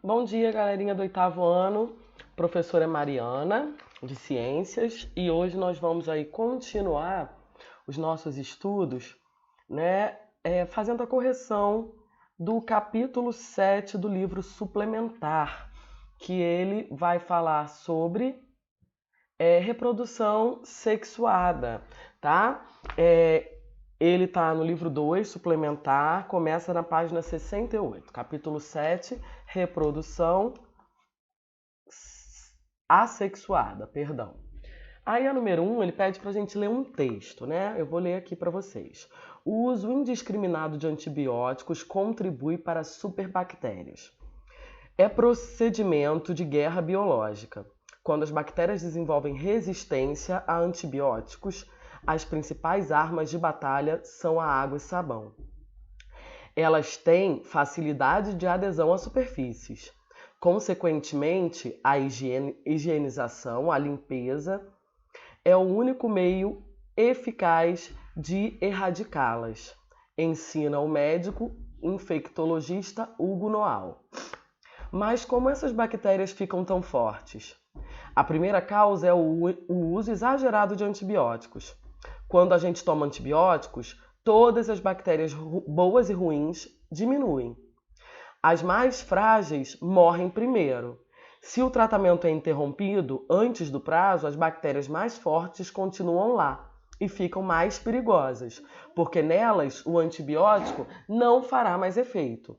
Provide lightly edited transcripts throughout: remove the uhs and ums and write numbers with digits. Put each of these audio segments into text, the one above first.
Bom dia, galerinha do oitavo ano. Professora Mariana, de Ciências, e hoje nós vamos aí continuar os nossos estudos, né, fazendo a correção do capítulo 7 do livro suplementar, que ele vai falar sobre reprodução sexuada, tá? Ele está no livro 2, suplementar, começa na página 68, capítulo 7, reprodução assexuada, perdão. Aí a número 1, ele pede para a gente ler um texto, né? Eu vou ler aqui para vocês. O uso indiscriminado de antibióticos contribui para superbactérias. É procedimento de guerra biológica. Quando as bactérias desenvolvem resistência a antibióticos, as principais armas de batalha são a água e sabão. Elas têm facilidade de adesão a superfícies. Consequentemente, a higienização, a limpeza, é o único meio eficaz de erradicá-las, ensina o médico infectologista Hugo Noal. Mas como essas bactérias ficam tão fortes? A primeira causa é o uso exagerado de antibióticos. Quando a gente toma antibióticos, todas as bactérias boas e ruins diminuem. As mais frágeis morrem primeiro. Se o tratamento é interrompido antes do prazo, as bactérias mais fortes continuam lá e ficam mais perigosas, porque nelas o antibiótico não fará mais efeito.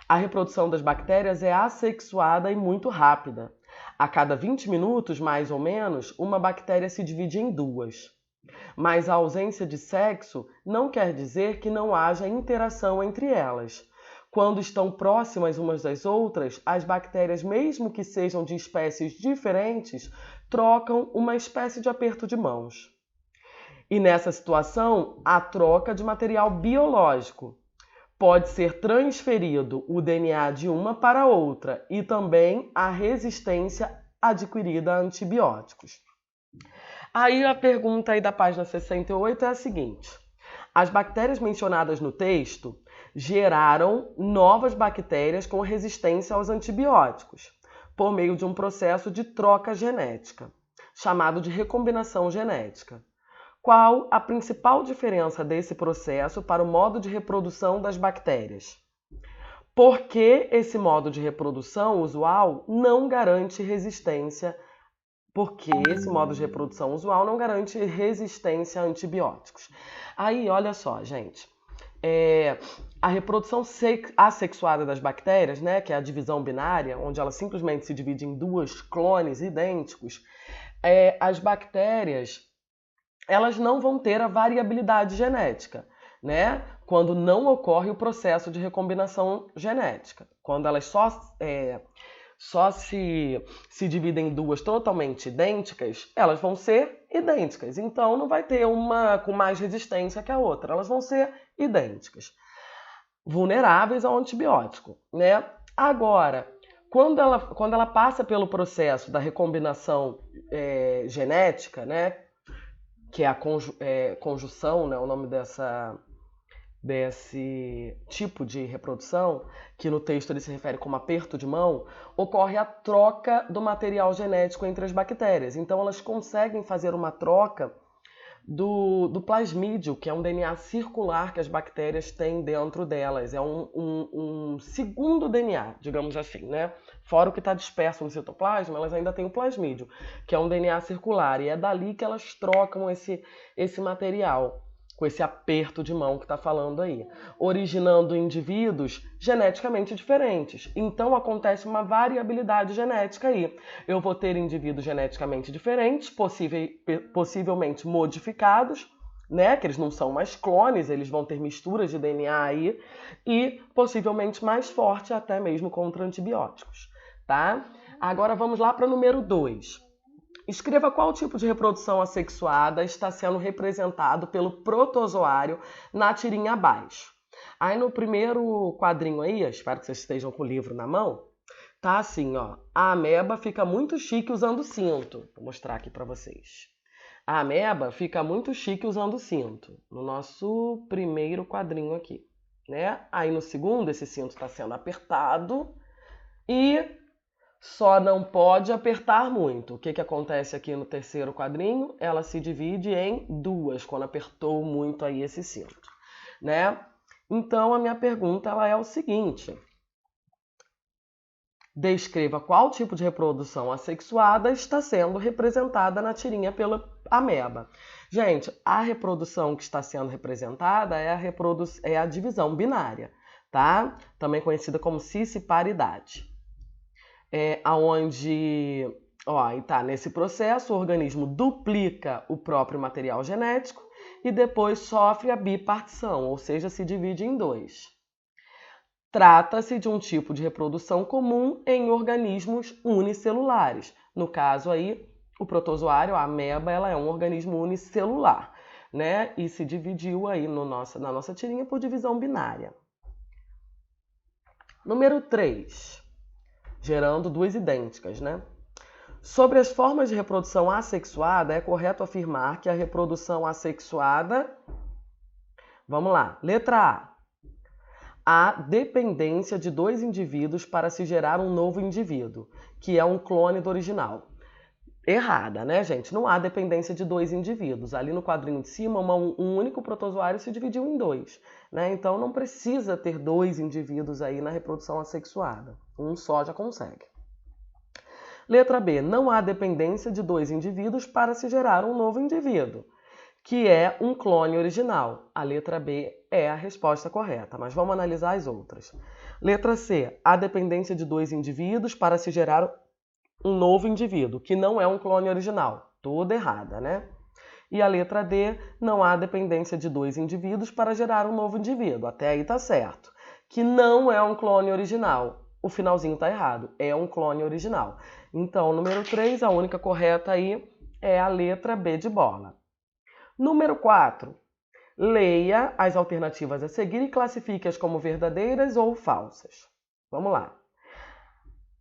A reprodução das bactérias é assexuada e muito rápida. A cada 20 minutos, mais ou menos, uma bactéria se divide em duas. Mas a ausência de sexo não quer dizer que não haja interação entre elas. Quando estão próximas umas das outras, as bactérias, mesmo que sejam de espécies diferentes, trocam uma espécie de aperto de mãos. E nessa situação, há troca de material biológico. Pode ser transferido o DNA de uma para outra e também a resistência adquirida a antibióticos. Aí a pergunta aí da página 68 é a seguinte: as bactérias mencionadas no texto geraram novas bactérias com resistência aos antibióticos, por meio de um processo de troca genética, chamado de recombinação genética. Qual a principal diferença desse processo para o modo de reprodução das bactérias? Por que esse modo de reprodução usual não garante resistência? Porque esse modo de reprodução usual não garante resistência a antibióticos. Aí, olha só, gente. A reprodução assexuada das bactérias, né, que é a divisão binária, onde ela simplesmente se divide em duas clones idênticos, as bactérias elas não vão ter a variabilidade genética, né? Quando não ocorre o processo de recombinação genética. Quando elas só se dividem em duas totalmente idênticas, elas vão ser idênticas. Então, não vai ter uma com mais resistência que a outra. Elas vão ser idênticas. Vulneráveis ao antibiótico, né? Agora, quando ela passa pelo processo da recombinação genética, né? Que é a conjunção, né, o nome desse tipo de reprodução, que no texto ele se refere como aperto de mão, ocorre a troca do material genético entre as bactérias. Então elas conseguem fazer uma troca do plasmídio, que é um DNA circular que as bactérias têm dentro delas. É um segundo DNA, digamos assim, né? Fora o que está disperso no citoplasma, elas ainda têm o plasmídio, que é um DNA circular. E é dali que elas trocam esse material, com esse aperto de mão que está falando aí, originando indivíduos geneticamente diferentes. Então acontece uma variabilidade genética aí. Eu vou ter indivíduos geneticamente diferentes, possivelmente modificados, né? Que eles não são mais clones, eles vão ter misturas de DNA aí, e possivelmente mais forte até mesmo contra antibióticos, tá? Agora vamos lá para o número 2. Escreva qual tipo de reprodução assexuada está sendo representado pelo protozoário na tirinha abaixo. Aí no primeiro quadrinho aí, espero que vocês estejam com o livro na mão, tá assim, ó. A ameba fica muito chique usando cinto. Vou mostrar aqui para vocês. A ameba fica muito chique usando cinto. No nosso primeiro quadrinho aqui, né? Aí no segundo, esse cinto está sendo apertado e só não pode apertar muito. O que acontece aqui no terceiro quadrinho? Ela se divide em duas, quando apertou muito aí esse cinto, né? Então, a minha pergunta ela é o seguinte. Descreva qual tipo de reprodução assexuada está sendo representada na tirinha pela ameba. Gente, a reprodução que está sendo representada é a divisão binária, tá? Também conhecida como cisparidade. Onde, nesse processo, o organismo duplica o próprio material genético e depois sofre a bipartição, ou seja, se divide em dois. Trata-se de um tipo de reprodução comum em organismos unicelulares. No caso aí, o protozoário, a ameba, ela é um organismo unicelular, né? E se dividiu aí na nossa tirinha por divisão binária. Número 3. Gerando duas idênticas, né? Sobre as formas de reprodução assexuada, é correto afirmar que a reprodução assexuada... Vamos lá. Letra A. Há dependência de dois indivíduos para se gerar um novo indivíduo, que é um clone do original. Errada, né, gente? Não há dependência de dois indivíduos. Ali no quadrinho de cima, um único protozoário se dividiu em dois, né? Então não precisa ter dois indivíduos aí na reprodução assexuada. Um só já consegue. Letra B. Não há dependência de dois indivíduos para se gerar um novo indivíduo, que é um clone original. A letra B é a resposta correta, mas vamos analisar as outras. Letra C. Há dependência de dois indivíduos para se gerar um novo indivíduo, que não é um clone original. Toda errada, né? E a letra D. Não há dependência de dois indivíduos para gerar um novo indivíduo. Até aí tá certo. Que não é um clone original. O finalzinho tá errado. É um clone original. Então, número 3, a única correta aí é a letra B de bola. Número 4. Leia as alternativas a seguir e classifique-as como verdadeiras ou falsas. Vamos lá.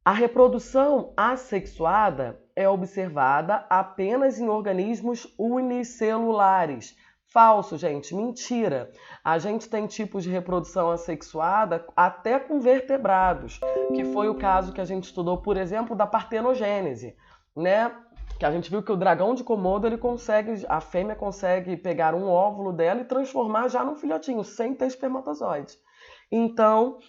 A reprodução assexuada é observada apenas em organismos unicelulares. Falso, gente, mentira. A gente tem tipos de reprodução assexuada até com vertebrados, que foi o caso que a gente estudou, por exemplo, da partenogênese, né? Que a gente viu que o dragão de Komodo, a fêmea consegue pegar um óvulo dela e transformar já num filhotinho, sem ter espermatozoide. Então,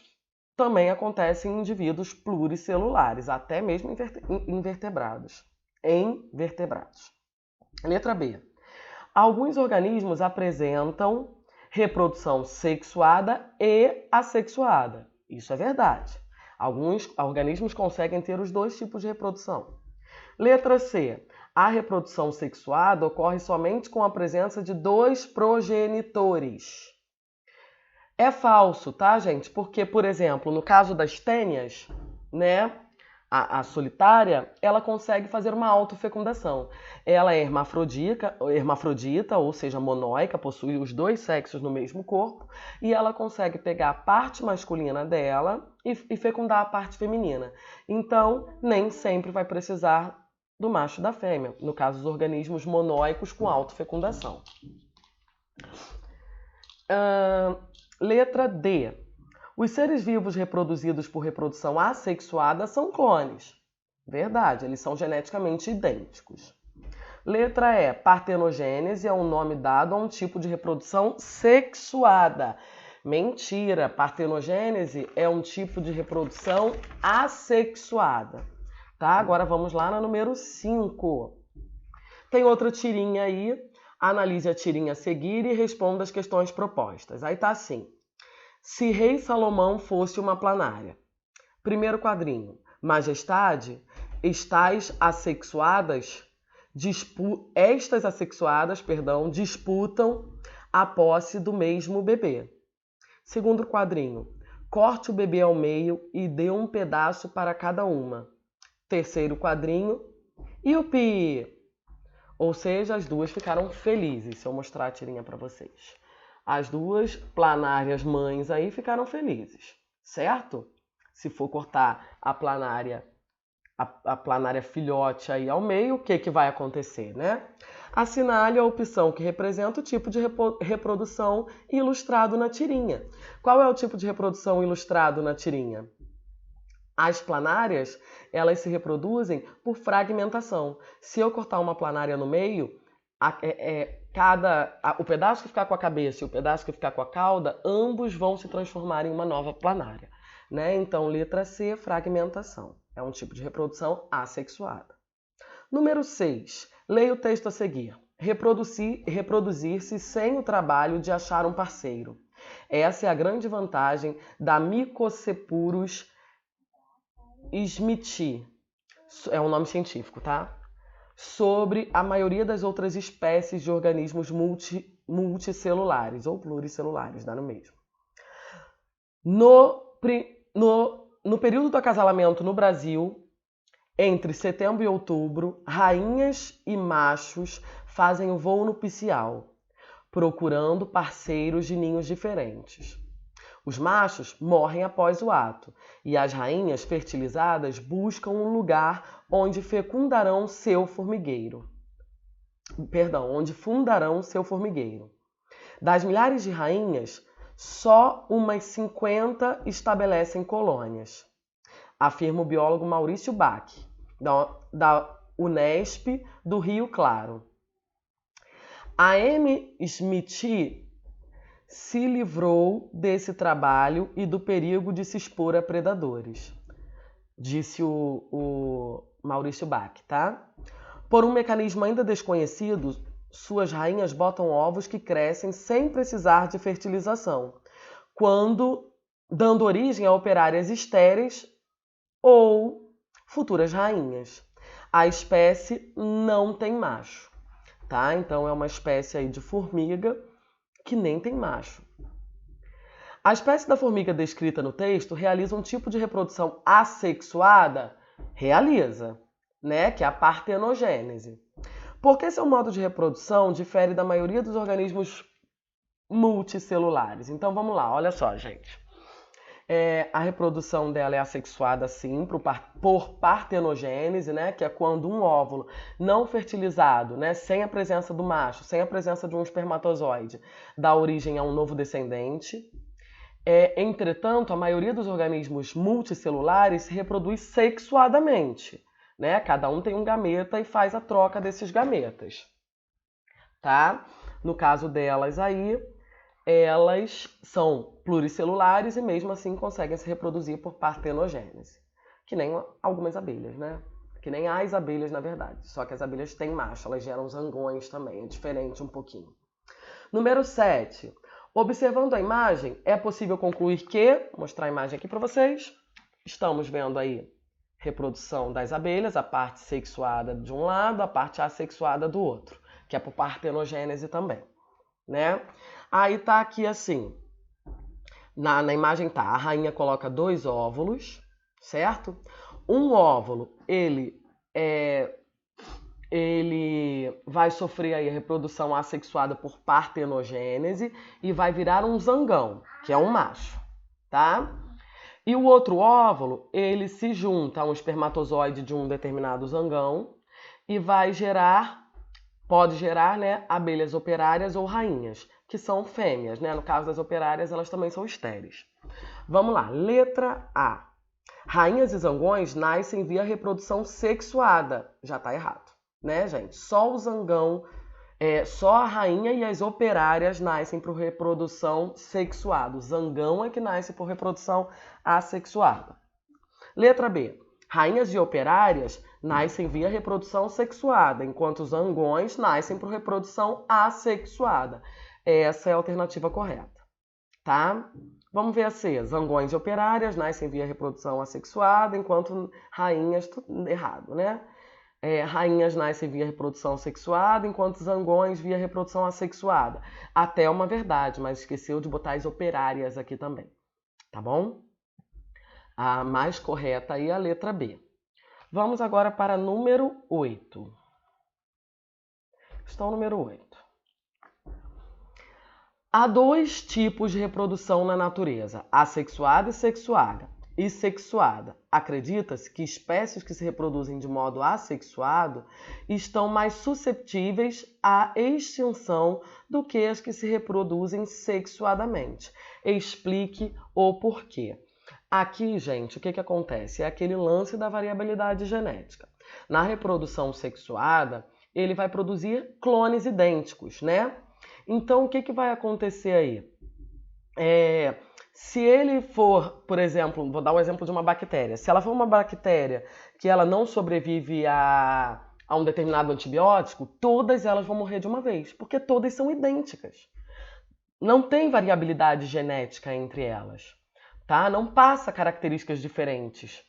também acontece em indivíduos pluricelulares, até mesmo em vertebrados. Letra B. Alguns organismos apresentam reprodução sexuada e assexuada. Isso é verdade. Alguns organismos conseguem ter os dois tipos de reprodução. Letra C. A reprodução sexuada ocorre somente com a presença de dois progenitores. É falso, tá, gente? Porque, por exemplo, no caso das tênias, né, a solitária, ela consegue fazer uma autofecundação. Ela é hermafrodita, ou seja, monóica, possui os dois sexos no mesmo corpo, e ela consegue pegar a parte masculina dela e fecundar a parte feminina. Então, nem sempre vai precisar do macho e da fêmea, no caso dos organismos monóicos com autofecundação. Letra D. Os seres vivos reproduzidos por reprodução assexuada são clones. Verdade, eles são geneticamente idênticos. Letra E. Partenogênese é um nome dado a um tipo de reprodução sexuada. Mentira, partenogênese é um tipo de reprodução assexuada. Tá? Agora vamos lá na número 5. Tem outra tirinha aí. Analise a tirinha a seguir e responda as questões propostas. Aí tá assim. Se rei Salomão fosse uma planária. Primeiro quadrinho. Majestade, estas assexuadas disputam a posse do mesmo bebê. Segundo quadrinho. Corte o bebê ao meio e dê um pedaço para cada uma. Terceiro quadrinho. Yupi! Ou seja, as duas ficaram felizes, se eu mostrar a tirinha para vocês. As duas planárias mães aí ficaram felizes, certo? Se for cortar a planária filhote aí ao meio, o que vai acontecer, né? Assinale a opção que representa o tipo de reprodução ilustrado na tirinha. Qual é o tipo de reprodução ilustrado na tirinha? As planárias, elas se reproduzem por fragmentação. Se eu cortar uma planária no meio, o pedaço que ficar com a cabeça e o pedaço que ficar com a cauda, ambos vão se transformar em uma nova planária, né? Então, letra C, fragmentação. É um tipo de reprodução assexuada. Número 6. Leia o texto a seguir. Reproduzir-se sem o trabalho de achar um parceiro. Essa é a grande vantagem da Mycocephalus smithii. É um nome científico, tá? Sobre a maioria das outras espécies de organismos multicelulares ou pluricelulares, dá no mesmo. No período do acasalamento no Brasil, entre setembro e outubro, rainhas e machos fazem o voo nupcial, procurando parceiros de ninhos diferentes. Os machos morrem após o ato e as rainhas fertilizadas buscam um lugar onde fundarão seu formigueiro. Das milhares de rainhas, só umas 50 estabelecem colônias, afirma o biólogo Maurício Bach, da Unesp do Rio Claro. A M. Smithii se livrou desse trabalho e do perigo de se expor a predadores, disse o Maurício Bach, tá? Por um mecanismo ainda desconhecido, suas rainhas botam ovos que crescem sem precisar de fertilização, dando origem a operárias estéreis ou futuras rainhas. A espécie não tem macho, tá? Então é uma espécie aí de formiga que nem tem macho. A espécie da formiga descrita no texto realiza um tipo de reprodução assexuada? Realiza, né? Que é a partenogênese. Porque seu modo de reprodução difere da maioria dos organismos multicelulares. Então vamos lá, olha só, gente. A reprodução dela é assexuada, sim, por partenogênese, né? Que é quando um óvulo não fertilizado, né? Sem a presença do macho, sem a presença de um espermatozoide, dá origem a um novo descendente. Entretanto, a maioria dos organismos multicelulares se reproduz sexuadamente, né? Cada um tem um gameta e faz a troca desses gametas, tá? No caso delas aí, elas são pluricelulares e mesmo assim conseguem se reproduzir por partenogênese. Que nem algumas abelhas, né? Que nem as abelhas, na verdade. Só que as abelhas têm macho, elas geram zangões também. É diferente um pouquinho. Número 7. Observando a imagem, é possível concluir que... Vou mostrar a imagem aqui para vocês. Estamos vendo aí reprodução das abelhas, a parte sexuada de um lado, a parte assexuada do outro. Que é por partenogênese também, né? Aí tá aqui assim, na imagem tá, a rainha coloca 2 óvulos, certo? Um óvulo, ele vai sofrer aí a reprodução assexuada por partenogênese e vai virar um zangão, que é um macho, tá? E o outro óvulo, ele se junta a um espermatozoide de um determinado zangão e pode gerar, né, abelhas operárias ou rainhas, que são fêmeas, né? No caso das operárias, elas também são estéreis. Vamos lá, letra A. Rainhas e zangões nascem via reprodução sexuada. Já tá errado, né, gente? Só o zangão, só a rainha e as operárias nascem por reprodução sexuada. O zangão é que nasce por reprodução assexuada. Letra B. Rainhas e operárias nascem via reprodução sexuada, enquanto os zangões nascem por reprodução assexuada. Essa é a alternativa correta, tá? Vamos ver a C. Zangões e operárias nascem via reprodução assexuada, enquanto rainhas... Tudo errado, né? Rainhas nascem via reprodução sexuada, enquanto zangões via reprodução assexuada. Até uma verdade, mas esqueceu de botar as operárias aqui também, tá bom? A mais correta aí é a letra B. Vamos agora para número 8. Questão número 8. Há 2 tipos de reprodução na natureza, assexuada e sexuada. Acredita-se que espécies que se reproduzem de modo assexuado estão mais susceptíveis à extinção do que as que se reproduzem sexuadamente. Explique o porquê. Aqui, gente, o que acontece? É aquele lance da variabilidade genética. Na reprodução sexuada, ele vai produzir clones idênticos, né? Então, o que vai acontecer aí? Se ele for, por exemplo, vou dar um exemplo de uma bactéria. Se ela for uma bactéria que ela não sobrevive a um determinado antibiótico, todas elas vão morrer de uma vez, porque todas são idênticas. Não tem variabilidade genética entre elas, tá? Não passa características diferentes.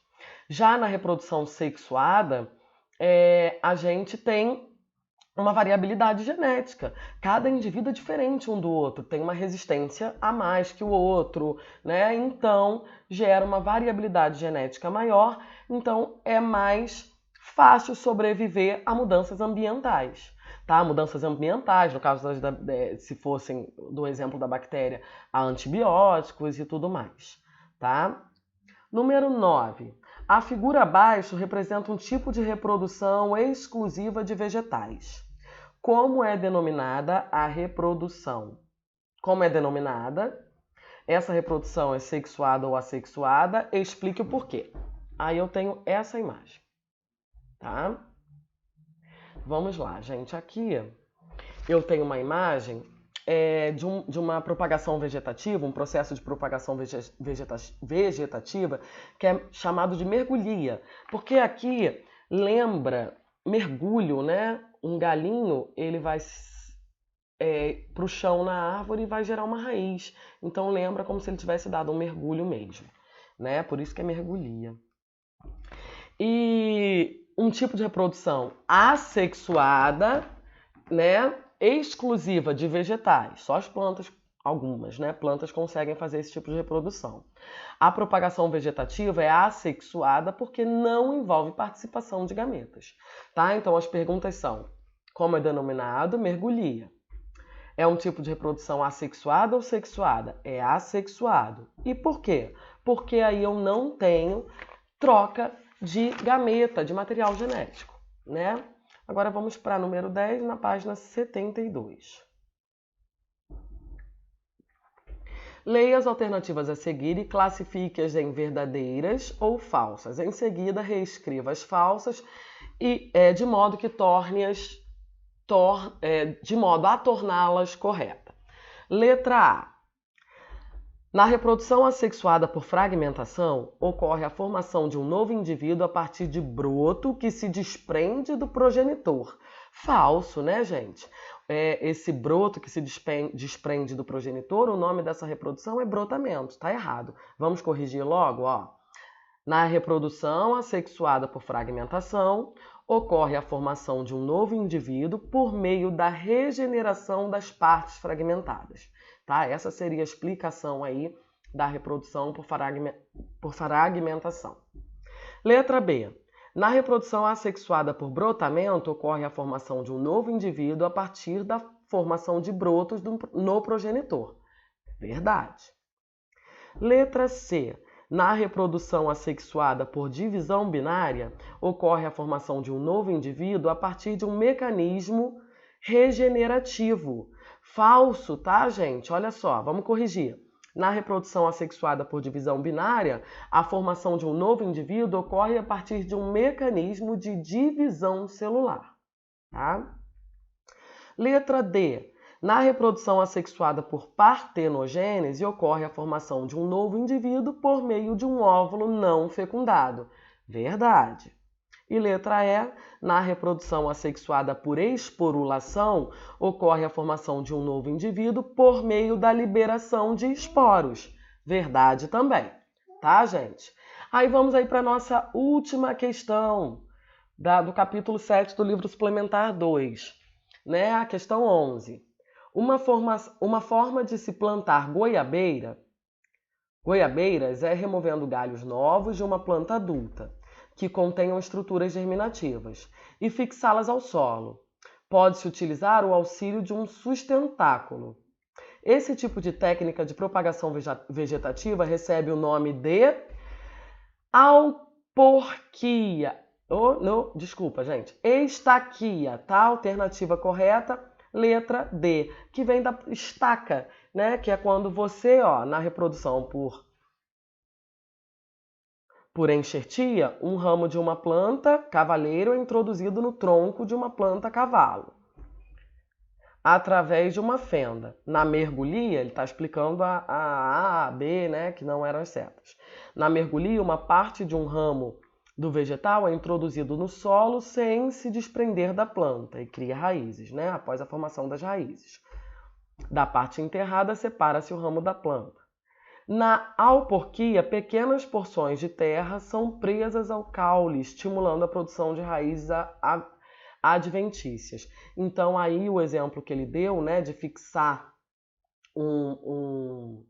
Já na reprodução sexuada, a gente tem uma variabilidade genética. Cada indivíduo é diferente um do outro, tem uma resistência a mais que o outro, né? Então, gera uma variabilidade genética maior, então é mais fácil sobreviver a mudanças ambientais. Tá? Mudanças ambientais, no caso se fossem do exemplo da bactéria, a antibióticos e tudo mais. Tá? Número 9. A figura abaixo representa um tipo de reprodução exclusiva de vegetais. Como é denominada a reprodução? Como é denominada? Essa reprodução é sexuada ou assexuada? Explique o porquê. Aí eu tenho essa imagem. Tá? Vamos lá, gente. Aqui eu tenho uma imagem de uma propagação vegetativa, um processo de propagação vegetativa que é chamado de mergulhia. Porque aqui lembra mergulho, né? Um galinho, ele vai para o chão na árvore e vai gerar uma raiz. Então lembra como se ele tivesse dado um mergulho mesmo, né? Por isso que é mergulhia. E um tipo de reprodução assexuada, né? Exclusiva de vegetais. Só as plantas, algumas, né? Plantas conseguem fazer esse tipo de reprodução. A propagação vegetativa é assexuada porque não envolve participação de gametas, tá? Então as perguntas são: como é denominado? Mergulhia. É um tipo de reprodução assexuada ou sexuada? É assexuado. E por quê? Porque aí eu não tenho troca de gameta, de material genético, né? Agora vamos para número 10, na página 72. Leia as alternativas a seguir e classifique-as em verdadeiras ou falsas. Em seguida, reescreva as falsas e de modo que de modo a torná-las corretas. Letra A. Na reprodução assexuada por fragmentação, ocorre a formação de um novo indivíduo a partir de broto que se desprende do progenitor. Falso, né, gente? Esse broto que se desprende do progenitor, o nome dessa reprodução é brotamento. Tá errado. Vamos corrigir logo, ó. Na reprodução assexuada por fragmentação, ocorre a formação de um novo indivíduo por meio da regeneração das partes fragmentadas. Tá? Essa seria a explicação aí da reprodução por fragmentação. Letra B. Na reprodução assexuada por brotamento, ocorre a formação de um novo indivíduo a partir da formação de brotos no progenitor. Verdade. Letra C. Na reprodução assexuada por divisão binária, ocorre a formação de um novo indivíduo a partir de um mecanismo regenerativo. Falso, tá, gente? Olha só, vamos corrigir. Na reprodução assexuada por divisão binária, a formação de um novo indivíduo ocorre a partir de um mecanismo de divisão celular. Tá? Letra D. Na reprodução assexuada por partenogênese, ocorre a formação de um novo indivíduo por meio de um óvulo não fecundado. Verdade. E letra E. Na reprodução assexuada por esporulação, ocorre a formação de um novo indivíduo por meio da liberação de esporos. Verdade também. Tá, gente? Aí vamos aí para a nossa última questão do capítulo 7 do livro suplementar 2. Né? A questão 11. Uma forma de se plantar goiabeiras é removendo galhos novos de uma planta adulta, que contenham estruturas germinativas, e fixá-las ao solo. Pode-se utilizar o auxílio de um sustentáculo. Esse tipo de técnica de propagação vegetativa recebe o nome de alporquia. Desculpa, gente. Estaquia, tá? Alternativa correta, letra D, que vem da estaca, né? Que é quando você, na reprodução por Por enxertia, um ramo de uma planta cavaleiro é introduzido no tronco de uma planta cavalo, através de uma fenda. Na mergulhia, ele está explicando a B, né, que não eram as setas. Na mergulhia, uma parte de um ramo do vegetal é introduzido no solo sem se desprender da planta e cria raízes, né, após a formação das raízes. Da parte enterrada, separa-se o ramo da planta. Na alporquia, pequenas porções de terra são presas ao caule, estimulando a produção de raízes adventícias. Então, aí o exemplo que ele deu, né, de fixar um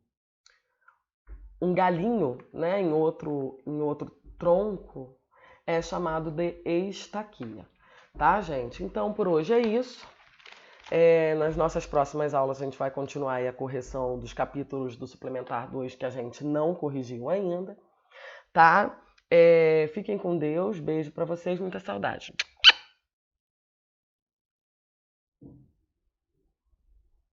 galinho, né, em outro tronco, é chamado de estaquia. Tá, gente? Então, por hoje é isso. Nas nossas próximas aulas a gente vai continuar aí a correção dos capítulos do Suplementar 2 que a gente não corrigiu ainda, tá? Fiquem com Deus, beijo pra vocês, muita saudade.